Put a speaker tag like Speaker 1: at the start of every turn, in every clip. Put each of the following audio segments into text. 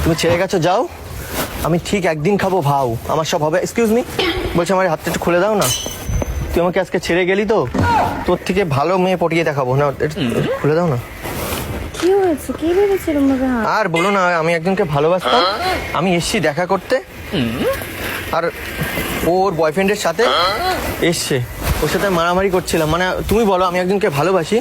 Speaker 1: তুমি ছেড়ে গেছো, যাও। আমি ঠিক একদিন খাবো ভাও, আমার সব হবে। এক্সকিউজ মি, বলছি আমার হাতটা একটু খুলে দাও না। তুই আমাকে আজকে ছেড়ে গেলি তো, তোর থেকে ভালো মেয়ে পটিয়ে দেখাবো না, একটু খুলে দাও না।
Speaker 2: কি হয়েছে? কি ভেবেছিল আমাকে?
Speaker 1: আর বলো না, আমি একজনকে ভালোবাসতাম, আমি এসছি দেখা করতে, আর ওর বয়ফ্রেন্ডের সাথে এসছে, ওর সাথে মারামারি করছিলাম। মানে তুমি বলো, আমি একজনকে ভালোবাসি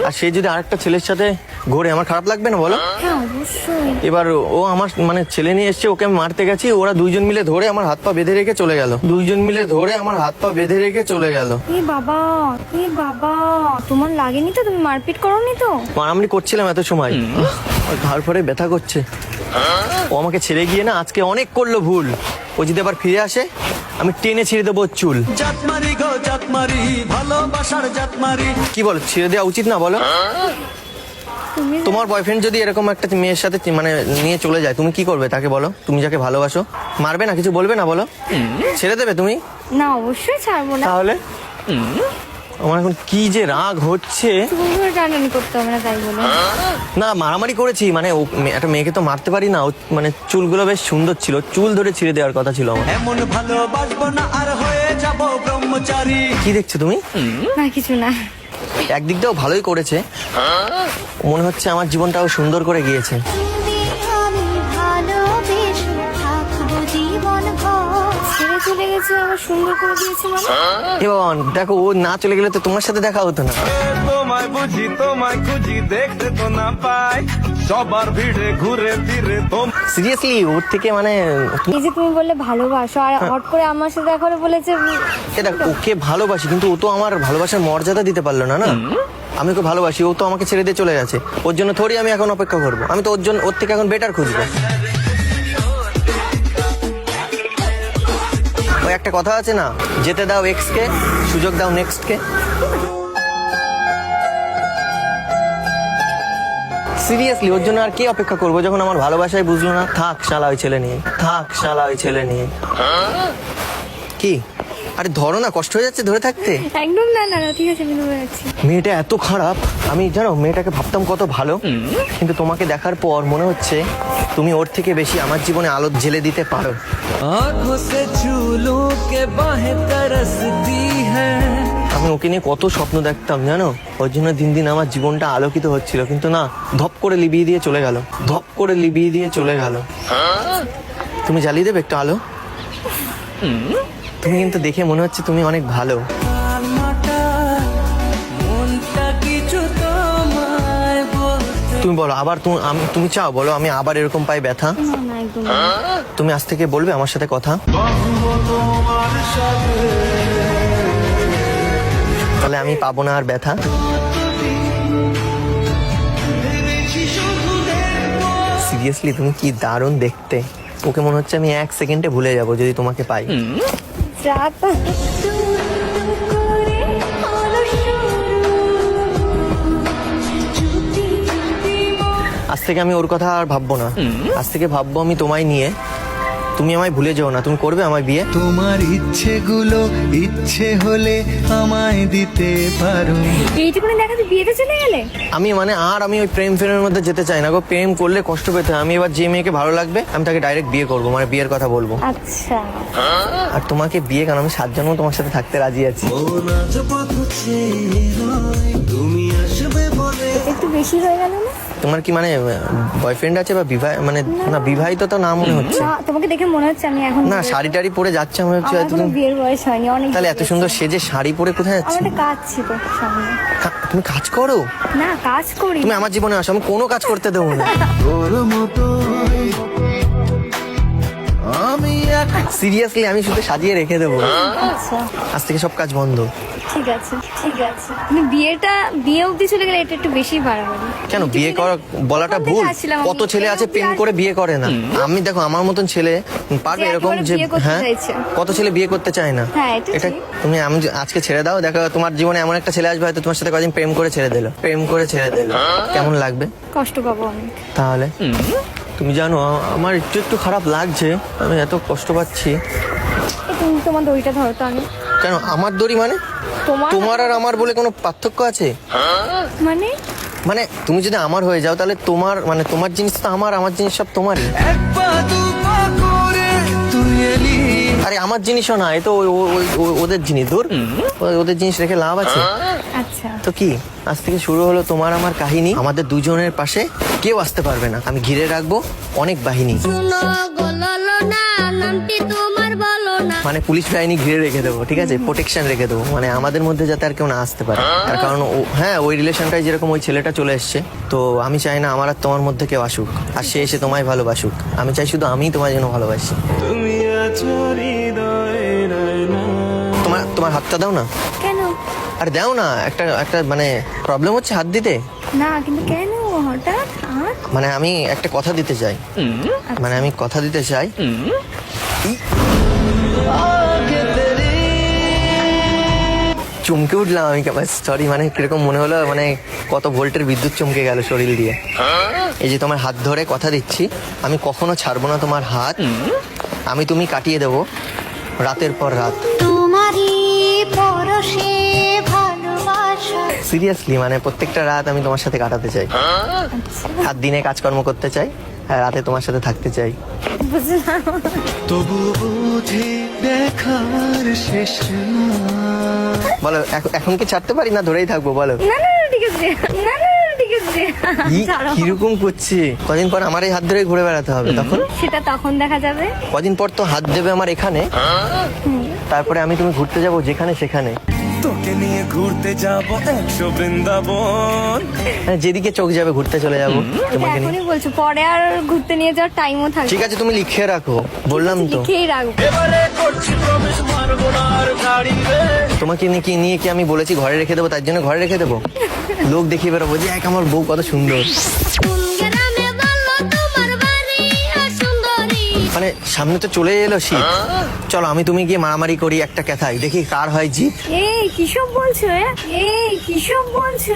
Speaker 1: আর সে যদি আরেকটা ছেলের সাথে ঘোরে, আমার খারাপ লাগবে না বলো?
Speaker 2: হ্যাঁ অবশ্যই।
Speaker 1: এবার ও আমার মানে ছেলে নিয়ে এসছে, ওকে আমি মারতে গেছি, ওরা দুইজন মিলে ধরে আমার হাত পা বেঁধে রেখে চলে গেল, দুইজন মিলে ধরে আমার হাত পা বেঁধে রেখে চলে গেল।
Speaker 2: এ বাবা, এ বাবা, তোমার লাগেনি তো? তুমি মারপিট করোনি তো?
Speaker 1: মারামারি করছিলাম এত সময়, ঘাড় পরে ব্যথা করছে। ও আমাকে ছেড়ে গিয়ে না আজকে অনেক করলো ভুল। ও যদি আবার ফিরে আসে, আমি টেনে ছেড়ে দেবো ওর চুল।
Speaker 3: জাতমারি গো জাতমারি, ভালোবাসার জাতমারি।
Speaker 1: কি বলো, ছেড়ে দেওয়া উচিত না বলো?
Speaker 2: তুমি
Speaker 1: তোমার বয়ফ্রেন্ড যদি এরকম একটা মেয়ের সাথে মানে নিয়ে চলে যায়, তুমি কি করবে তাকে বলো? তুমি যাকে ভালোবাসো, মারবে না, কিছু বলবে না বলো? ছেড়ে দেবে তুমি?
Speaker 2: না, অবশ্যই ছাড়বো না।
Speaker 1: তাহলে আমার এখন কি যে রাগ হচ্ছে।
Speaker 2: তুমি ধরে টানাটানি করতে হবে না তাই বলে।
Speaker 1: না, মারামারি করেছি মানে একটা মেয়েকে তো মারতে পারি না। মানে চুলগুলো বেশ সুন্দর ছিল, চুল ধরে ছিঁড়ে দেওয়ার কথা ছিল আমার।
Speaker 3: এমন ভালোবাসবো না আর হয়ে যাব ব্রহ্মচারী।
Speaker 1: কি দেখছো তুমি?
Speaker 2: না কিছু না।
Speaker 1: একদিক দিয়েও ভালোই করেছে, মনে হচ্ছে আমার জীবনটাও সুন্দর করে গিয়েছে।
Speaker 2: ছেড়ে চলে গেছে, আবার সুন্দর করে দিয়েছে মানে?
Speaker 1: এ বাবা, দেখো ও না চলে গেলে তো তোমার সাথে দেখা হতো না।
Speaker 3: তোমায় বুঝি তোমায় খুঁজি, দেখতে তো না পাই সবার ভিড়ে ঘুরে ফিরে।
Speaker 1: সিরিয়াসলি ওর থেকে মানে
Speaker 2: এই যে তুমি বললে ভালোবাসো, আর হট করে আমার সাথে দেখা করে বলেছে
Speaker 1: এটা ওকে ভালোবাসি, কিন্তু ও তো আমার ভালোবাসার মর্যাদা দিতে পারলো না। না, আমি ওকে ভালোবাসি, ও তো আমাকে ছেড়ে দিয়ে চলে গেছে। ওর জন্য থোড়ি আমি এখন অপেক্ষা করবো, আমি তো ওর থেকে এখন বেটার খুঁজবো। ওই একটা কথা আছে না, যেতে দাও এক্স কে, সুযোগ দাও নেক্সট কে। সিরিয়াসলি ওর জন্য আর কি অপেক্ষা করবো, যখন আমার ভালোবাসায় বুঝলো না। থাক শালা ওই ছেলে নিয়ে, থাক শালা ওই ছেলে নিয়ে। কি আরে ধরো না, কষ্ট হয়ে যাচ্ছে ধরে থাকতে।
Speaker 2: একদম না না না, ঠিক আছে আমি ধরে যাচ্ছি।
Speaker 1: মেয়েটা এত খারাপ, আমি জানো মেয়েটাকে ভাবতাম কত ভালো, কিন্তু তোমাকে দেখার পর মনে হচ্ছে তুমি ওর থেকে বেশি আমার জীবনে আলো জ্বেলে দিতে পারো।
Speaker 3: आँखों से छू लूं के बाहें तरसती है।
Speaker 1: আমি ওকে নিয়ে কত স্বপ্ন দেখতাম জানো, ওর জন্য দিন দিন আমার জীবনটা আলোকিত হচ্ছিল, কিন্তু না, ধপ করে লিবিয়ে দিয়ে চলে গেল, ধপ করে লিবিয়ে দিয়ে চলে গেল। তুমি জ্বালিয়ে দেবে একটু আলো? তুমি কিন্তু দেখে মনে হচ্ছে তুমি অনেক ভালো। তুমি বলো আবার, তুমি চাও বলো আমি আবার এরকম পাই ব্যথা?
Speaker 2: না না একদম না।
Speaker 1: তুমি আজ থেকে বলবে আমার সাথে কথা? তাহলে আমি পাবো না আর ব্যথা। সিরিয়াসলি তুমি কি দারুণ দেখতে, ওকে মনে হচ্ছে আমি 1 সেকেন্ডে ভুলে যাব যদি তোমাকে পাই।
Speaker 2: রাত
Speaker 1: আজ থেকে আমি ওর কথা আর ভাববো না, আজ থেকে ভাববো আমি তোমায় নিয়ে। তুমি আমায় ভুলে যেও না, তুমি করবে আমায় বিয়ে?
Speaker 3: তোমার ইচ্ছেগুলো ইচ্ছে হলে আমায় দিতে পারো।
Speaker 2: এইটুকুনি দেখাতে বিয়েতে চলে গেলে?
Speaker 1: আমি মানে আর আমি ওই প্রেম ফেমের মধ্যে যেতে চাই না গো, প্রেম করলে কষ্ট পেতে হয়। আমি এবার যে মেয়েকে ভালো লাগবে আমি তাকে ডাইরেক্ট বিয়ে করবো, মানে বিয়ের কথা বলবো।
Speaker 2: আচ্ছা
Speaker 1: আর তোমাকে বিয়ে, কারণ আমি 7 জন্ম তোমার সাথে থাকতে রাজি আছি।
Speaker 2: এটা একটু বেশি হয়ে গেল না?
Speaker 1: তোমার কি মানে বয়ফ্রেন্ড আছে বা মানে না, বিবাহিত তো না মনে হচ্ছে।
Speaker 2: না, তোমাকে দেখে মনে হচ্ছে আমি এখন
Speaker 1: না, শাড়ি টাড়ি পরে যাচ্ছে, আমি ভাবছি
Speaker 2: আমার
Speaker 1: হয়তো
Speaker 2: কোনো
Speaker 1: তুমি।
Speaker 2: বিয়ের বয়স হয়নি, অনেক
Speaker 1: তাহলে এত সুন্দর সেজে শাড়ি পরে কোথায়
Speaker 2: আমার
Speaker 1: যাচ্ছে?
Speaker 2: একটা কাজ ছিল সামনে।
Speaker 1: তুমি কাজ করো?
Speaker 2: না কাজ করি।
Speaker 1: তুমি আমার জীবনে আসো, আমি কোনো কাজ করতে দেবো না।
Speaker 3: আমি
Speaker 1: সিরিয়াসলি আমি শুধু সাজিয়ে রেখে দেবো,
Speaker 2: আচ্ছা
Speaker 1: আজ থেকে সব কাজ বন্ধ।
Speaker 2: ঠিক আছে ঠিক আছে। তুমি বিয়ে অবধি চলে গেলে এটা একটু বেশি বাড়াবাড়ি।
Speaker 1: কেন বিয়ে করা বলাটা ভুল? কত ছেলে আছে প্রেম করে বিয়ে করে না। আমি দেখো আমার মতন ছেলে পারবে
Speaker 2: যে
Speaker 1: এরকম
Speaker 2: একেবারে
Speaker 1: যে,
Speaker 2: বিয়ে করতে
Speaker 1: হ্যাঁ
Speaker 2: চাইছে।
Speaker 1: কত ছেলে বিয়ে করতে চায় না।
Speaker 2: হ্যাঁ, এটা
Speaker 1: এটা
Speaker 2: ঠিক।
Speaker 1: তুমি আজকে ছেড়ে দাও, দেখো তোমার জীবনে এমন একটা ছেলে আসবে হয়তো তোমার সাথে কদিন প্রেম করে ছেড়ে দিল, প্রেম করে ছেড়ে দিল, কেমন লাগবে?
Speaker 2: কষ্ট পাবো আমি।
Speaker 1: তাহলে তুমি জানো আমার একটু একটু খারাপ লাগছে, আমি এত কষ্ট পাচ্ছি।
Speaker 2: তুমি তোমার দড়িটা ধরো তো। আমি
Speaker 1: কেন আমার দড়ি মানে?
Speaker 2: তোমার
Speaker 1: তোমার আর আমার বলে কোনো পার্থক্য আছে?
Speaker 2: মানে
Speaker 1: মানে তুমি যদি আমার হয়ে যাও তাহলে তোমার মানে তোমার জিনিস তো আমার জিনিস সব তোমারই।
Speaker 3: এক পা দু পা করে তুই এলি।
Speaker 1: আরে আমার জিনিসও না, এ তো ওদের জিনিস। দূর, ওদের জিনিস রেখে লাভ আছে?
Speaker 2: আচ্ছা
Speaker 1: তো কি, আজ থেকে শুরু হলো তোমার আমার কাহিনী। আমাদের দুজনের পাশে কেউ আসতে পারবে না। আমি ঘিরে রাখবো অনেক বাহিনী।
Speaker 4: শুনো বললো না নামটি তোমার বলো না।
Speaker 1: মানে পুলিশ বাহিনী ঘিরে রেখে দেবো, ঠিক আছে, প্রোটেকশন রেখে দেবো, মানে আমাদের মধ্যে যাতে আর কেউ না আসতে পারে। তার কারণ হ্যাঁ, ওই রিলেশনটাই যেরকম ওই ছেলেটা চলে এসছে, তো আমি চাই না আমার আর তোমার মধ্যে কেউ আসুক, আর সে এসে তোমায় ভালোবাসুক। আমি চাই শুধু আমি তোমার জন্য ভালোবাসি।
Speaker 3: তুমি আছো হৃদয়ের আয়না।
Speaker 1: তোমার হাতটা দাও না।
Speaker 2: কেন?
Speaker 1: আর দাও না, একটা মানে প্রবলেম হচ্ছে হাত দিতে।
Speaker 2: না কিন্তু কেন হঠাৎ আর?
Speaker 1: মানে আমি একটা কথা দিতে চাই, মানে আমি কথা দিতে চাই। চমকে উঠলাম আমি, সরি, মানে কিরকম মনে হলো, মানে কত ভোল্টের বিদ্যুৎ চমকে গেল শরীর দিয়ে। এই যে তোমার হাত ধরে কথা দিচ্ছি, আমি কখনো ছাড়বো না তোমার হাত। আমি তুমি কাটিয়ে দেবো রাতের পর রাত।
Speaker 4: তোমারই পরশে ভালোবাসা।
Speaker 1: সিরিয়াসলি, মানে প্রত্যেকটা রাত আমি তোমার সাথে কাটাতে চাই। আর দিনে কাজকর্ম করতে চাই, আর রাতে তোমার সাথে থাকতে চাই।
Speaker 2: বুঝলাম।
Speaker 3: তবু বুঝি দেখার শেষ না।
Speaker 1: বলো, এখন কি ছাড়তে পারি না ধরেই থাকবো? বলো।
Speaker 2: না না না, ঠিক আছে, না না না, ঠিক আছে, ছাড়ো।
Speaker 1: কিরকম করছি? কদিন পর আমার এই হাত ধরে ঘুরে বেড়াতে হবে, তখন
Speaker 2: সেটা তখন দেখা যাবে।
Speaker 1: কদিন পর তো হাত দেবে আমার এখানে, তারপরে আমি তুমি ঘুরতে যাবো যেখানে সেখানে।
Speaker 3: তোকে নিয়ে ঘুরতে যাবো 100 বৃন্দাবন।
Speaker 1: মানে যেদিকে চোখ যাবে ঘুরতে চলে যাবো
Speaker 2: এটা
Speaker 1: তোমাকে নিয়ে।
Speaker 2: এখনই বলছো, পরে আর ঘুরতে নিয়ে যাওয়ার টাইমও থাকবে।
Speaker 1: ঠিক আছে, তুমি লিখে রাখো, বললাম তো।
Speaker 2: লিখেই রাখবো।
Speaker 3: এবারে করছি প্রবেশ মারবো না আর গাড়ি রে।
Speaker 1: তোমাকে নিয়ে কি আমি বলেছি ঘরে রেখে দেবো, তার জন্য ঘরে রেখে দেবো? লোক দেখিয়ে বেরোবো যে এক আমার বউ কত সুন্দর।
Speaker 4: কোন গ্রামে বললো তোমার বাড়ি সুন্দরী।
Speaker 1: মানে সামনে তো চলে এলো শীত, চলো আমি তুমি গিয়ে মারামারি করি একটা কথাই, দেখি কার হয় জিত।
Speaker 2: এই কিসব বলছো? এই কিসব বলছো?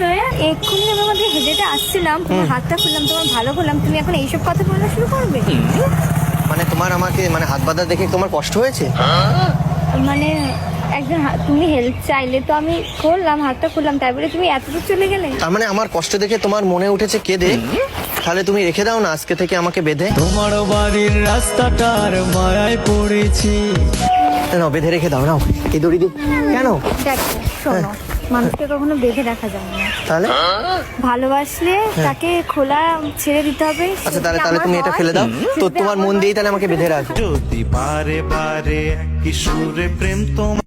Speaker 2: এক্ষুনি আমি আমাদের হেঁটে আসছিলাম, তোমার হাতটা খুললাম, তোমার ভালো করলাম, তুমি এখন এইসব কথা বলা শুরু করবে?
Speaker 1: মানে তোমার আমাকে মানে হাত বাঁধা দেখে তোমার কষ্ট হয়েছে?
Speaker 2: মানে একজন তুমি হেল্প চাইলে তো আমি করলাম, হাতটা খুললাম, তাই বলে তুমি এতদূর চলে গেলে?
Speaker 1: তার মানে আমার কষ্ট দেখে তোমার মনে উঠেছে কেঁদে, তাহলে তুমি রেখে দাও না আজকে থেকে আমাকে বেঁধে।
Speaker 3: তোমার বাড়ির রাস্তাটার মায়ায় পড়েছি।
Speaker 1: না, বেঁধে রেখে দাও, নাও এই দড়ি দিয়ে। কেন?
Speaker 2: দেখো শোনো, মানুষকে কখনো বেঁধে রাখা যায় না।
Speaker 1: তাহলে
Speaker 2: ভালোবাসলে তাকে খোলা ছেড়ে দিতে হবে।
Speaker 1: আচ্ছা, তাহলে
Speaker 2: যদি আমার
Speaker 1: তুমি এটা
Speaker 2: হয়,
Speaker 1: ফেলে দাও তো,
Speaker 2: যদি
Speaker 1: তোমার
Speaker 2: আমার
Speaker 1: মন দিয়েই তাহলে আমাকে বেঁধে রাখো।
Speaker 3: যদি বারে বারে কিশোরে প্রেম তোমার